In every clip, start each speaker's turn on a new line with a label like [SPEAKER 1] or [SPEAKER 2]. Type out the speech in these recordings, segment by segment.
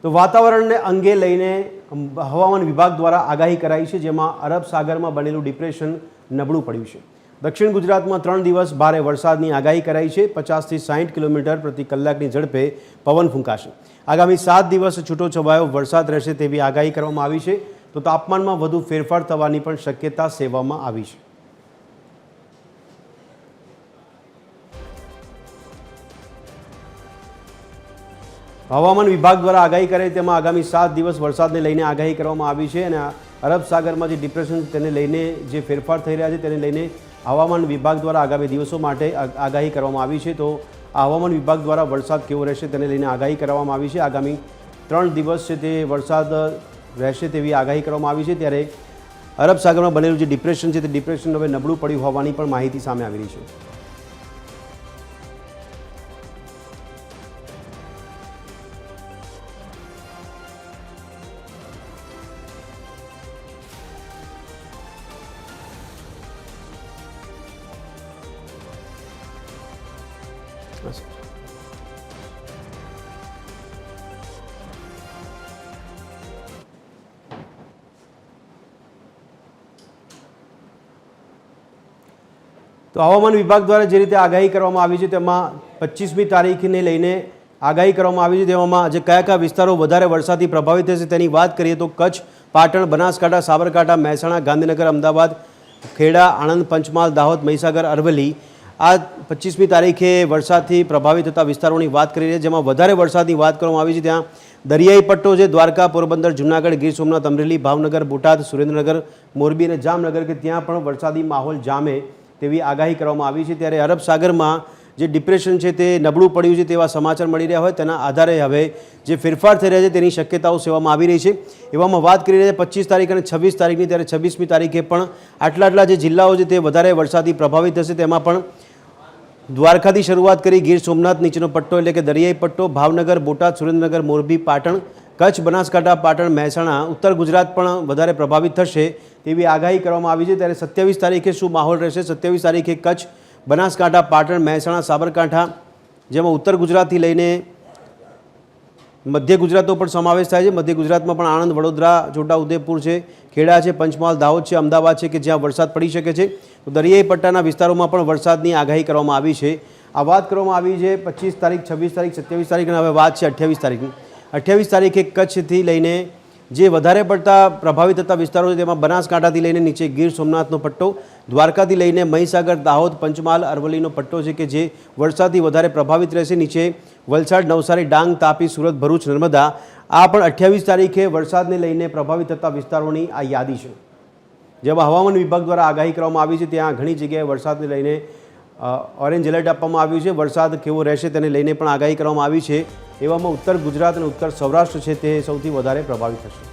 [SPEAKER 1] તો વાતાવરણને અંગે લઈને હવામાન વિભાગ દ્વારા આગાહી કરાઈ છે, જેમાં અરબ સાગરમાં બનેલું ડિપ્રેશન નબળું પડ્યું છે. દક્ષિણ ગુજરાતમાં 3 દિવસ ભારે વરસાદની આગાહી કરાઈ છે. 50 થી 60 કિલોમીટર પ્રતિ કલાકની ઝડપે પવન ફૂંકાશે. આગામી 7 દિવસ છૂટોછવાયો વરસાદ રહેશે તેવી આગાહી કરવામાં આવી છે. તો તાપમાનમાં વધુ ફેરફાર થવાની પણ શક્યતા સેવવામાં આવી છે. હવામાન વિભાગ દ્વારા આગાહી કરાઈ તેમાં આગામી 7 દિવસ વરસાદને લઈને આગાહી કરવામાં આવી છે અને અરબ સાગરમાં જે ડિપ્રેશન તેને લઈને જે ફેરફાર થઈ રહ્યા છે તેને લઈને હવામાન વિભાગ દ્વારા આગામી દિવસો માટે આગાહી કરવામાં આવી છે. તો આ હવામાન વિભાગ દ્વારા વરસાદ કેવો રહેશે તેને લઈને આગાહી કરવામાં આવી છે. આગામી 3 દિવસ છે તે વરસાદ રહેશે તેવી આગાહી કરવામાં આવી છે. ત્યારે અરબ સાગરમાં બનેલું જે ડિપ્રેશન છે તે ડિપ્રેશન હવે નબળું પડ્યું હોવાની પણ માહિતી સામે આવી રહી છે. તો હવામાન વિભાગ દ્વારા જે રીતે આગાહી કરવામાં આવી છે તેમાં 25મી તારીખને લઈને આગાહી કરવામાં આવી છે. તેમાં જે કયા કયા વિસ્તારો વધારે વરસાદથી પ્રભાવિત થશે તેની વાત કરીએ તો કચ્છ, પાટણ, બનાસકાંઠા, સાબરકાંઠા, મહેસાણા, ગાંધીનગર, અમદાવાદ, ખેડા, આણંદ, પંચમહાલ, દાહોદ, મહીસાગર, અરવલ્લી આ 25મી તારીખે વરસાદથી પ્રભાવિત થતા વિસ્તારોની વાત કરી છે. જેમાં વધારે વરસાદની વાત કરવામાં આવી છે ત્યાં દરિયાઈ પટ્ટો છે, દ્વારકા, પોરબંદર, જૂનાગઢ, ગીર સોમનાથ, અમરેલી, ભાવનગર, બોટાદ, સુરેન્દ્રનગર, મોરબી અને જામનગર કે ત્યાં પણ વરસાદી માહોલ જામે તેવી આગાહી કરવામાં આવી છે. ત્યારે અરબ સાગરમાં જે ડિપ્રેશન છે તે નબળું પડ્યું છે તેવા સમાચાર મળી રહ્યા હોય તેના આધારે હવે જે ફેરફાર થઈ રહ્યા છે તેની શક્યતાઓ સેવામાં આવી રહી છે. એવામાં વાત કરી રહ્યા છે 25 તારીખ અને 26 તારીખની. ત્યારે 26મી તારીખે પણ આટલા જે જિલ્લાઓ છે તે વધારે વરસાદથી પ્રભાવિત થશે. તેમાં પણ દ્વારકાથી શરૂઆત કરી ગીર સોમનાથ નીચેનો પટ્ટો એટલે કે દરિયાઈ પટ્ટો, ભાવનગર, બોટાદ, સુરેન્દ્રનગર, મોરબી, પાટણ, કચ્છ, બનાસકાંઠા, પાટણ, મહેસાણા, ઉત્તર ગુજરાત પણ વધારે પ્રભાવિત થશે તેવી આગાહી કરવામાં આવી છે. ત્યારે 27 તારીખે શું માહોલ રહેશે? 27 તારીખે કચ્છ, બનાસકાંઠા, પાટણ, મહેસાણા, સાબરકાંઠા જેમાં ઉત્તર ગુજરાતથી લઈને મધ્ય ગુજરાતનો પણ સમાવેશ થાય છે. મધ્ય ગુજરાતમાં પણ આણંદ, વડોદરા, છોટાઉદેપુર છે, ખેડા છે, પંચમહાલ, દાહોદ છે, અમદાવાદ છે કે જ્યાં વરસાદ પડી શકે છે. તો દરિયાઈ પટ્ટાના વિસ્તારોમાં પણ વરસાદની આગાહી કરવામાં આવી છે. આ વાત કરવામાં આવી છે 25 તારીખ, 26 તારીખ, 27 તારીખ અને હવે વાત છે 28 તારીખની. 28 તારીખે કચ્છથી લઈને જે વધારે પડતા પ્રભાવિત થતા વિસ્તારો છે તેમાં બનાસકાંઠાથી લઈને નીચે ગીર સોમનાથનો પટ્ટો, દ્વારકાથી લઈને મહીસાગર, દાહોદ, પંચમહાલ, અરવલ્લીનો પટ્ટો છે કે જે વરસાદથી વધારે પ્રભાવિત રહેશે. નીચે વલસાડ, નવસારી, ડાંગ, તાપી, સુરત, ભરૂચ, નર્મદા આ પણ 28 તારીખે વરસાદને લઈને પ્રભાવિત થતા વિસ્તારોની આ યાદી છે. જેમાં હવામાન વિભાગ દ્વારા આગાહી કરવામાં આવી છે ત્યાં ઘણી જગ્યાએ વરસાદને લઈને ઓરેન્જ એલર્ટ આપવામાં આવ્યું છે. વરસાદ કેવો રહેશે તેને લઈને પણ આગાહી કરવામાં આવી છે. એવામાં ઉત્તર ગુજરાત અને ઉત્તર સૌરાષ્ટ્ર છે તે સૌથી વધારે પ્રભાવિત થશે.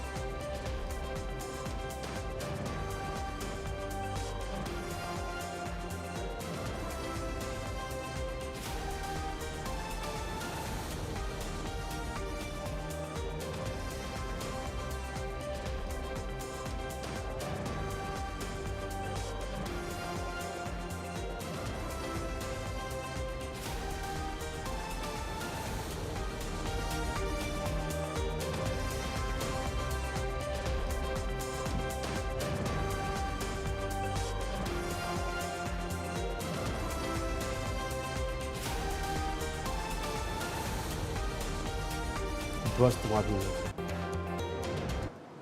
[SPEAKER 1] ધ્વસ્ત માધ્યમ